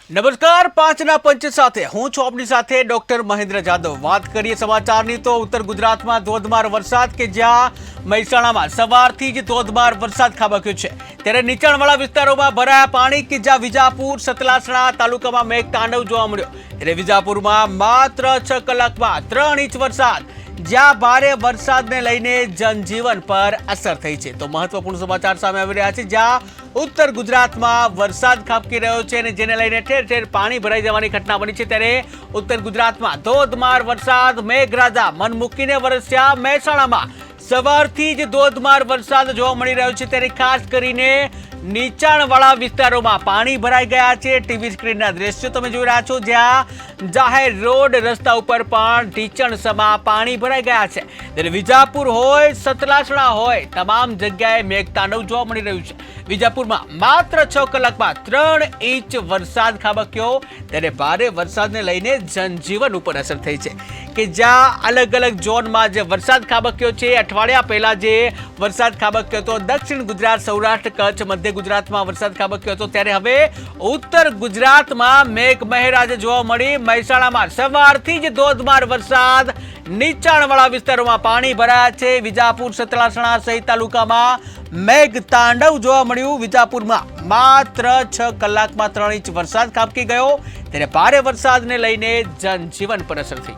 નમસ્કાર, પાંચના પંચ સાથે હું છું આપની સાથે ડોક્ટર મહેન્દ્ર જાદવ। વાત કરીએ સમાચારની તો ઉત્તર ગુજરાતમાં ધોધમાર વરસાદ કે જ્યાં મહેસાણામાં સવારથી જ ધોધમાર વરસાદ ખાબક્યો છે, ત્યારે નીચાણવાળા વિસ્તારોમાં ભરાયા પાણી કે જ્યાં વિજાપુર સતલાસણા તાલુકામાં મેઘતાંડવ જોવા મળ્યો। ત્યારે વિજાપુરમાં માત્ર 6 કલાકમાં 3 ઇંચ વરસાદ, જ્યાં ભારે વરસાદને લઈને જનજીવન પર અસર થઈ છે। તો મહત્વપૂર્ણ સમાચાર સામે આવી રહ્યા છે, જ્યાં ઉત્તર ગુજરાતમાં વરસાદ ખાબકી રહ્યો છે અને જેને લઈને ઠેર ઠેર પાણી ભરાઈ જવાની ઘટના બની છે। ત્યારે ઉત્તર ગુજરાતમાં ધોધમાર વરસાદ, મેઘરાજા મન મૂકીને વરસ્યા। મહેસાણામાં સવારથી જ ધોધમાર વરસાદ જોવા મળી રહ્યો છે, ત્યારે ખાસ કરીને નીચાણવાળા વિસ્તારોમાં પાણી ભરાઈ ગયા છે। ટીવી સ્ક્રીનના દ્રશ્યો તમે જોઈ રહ્યા છો, જ્યાં જાહેર રોડ રસ્તા ઉપર પણ ઢીચણસમા પાણી ભરાઈ ગયા છે। ત્યારે વિજાપુર હોય, સતલાસણા હોય, તમામ જગ્યાએ મેઘતાંડવ જોવા મળી રહ્યું છે। વિજાપુરમાં માત્ર 6 કલાકમાં 3 ઇંચ વરસાદ ખાબક્યો, ત્યારે ભારે વરસાદને લઈને જનજીવન ઉપર અસર થઈ છે કે જ્યાં અલગ અલગ ઝોનમાં જે વરસાદ ખાબક્યો છે, અઠવાડિયા પહેલા જે વરસાદ ખાબક્યો હતો દક્ષિણ ગુજરાત, સૌરાષ્ટ્ર, કચ્છ, મધ્ય ગુજરાતમાં વરસાદ ખાબક્યો હતો, ત્યારે હવે ઉત્તર ગુજરાતમાં મેઘમહેર આજે જોવા મળી। મહેસાણામાં સવારથી જ ધોધમાર વરસાદ, નીચાણવાળા વિસ્તારોમાં પાણી ભરાયા છે। વિજાપુર, સતલાસણા સહિત તાલુકામાં મેઘતાંડવ જોવા મળ્યું। વિજાપુરમાં માત્ર 6 કલાકમાં 3 ઇંચ વરસાદ ખાબકી ગયો, ત્યારે ભારે વરસાદને લઈને જનજીવન પર અસર થઈ।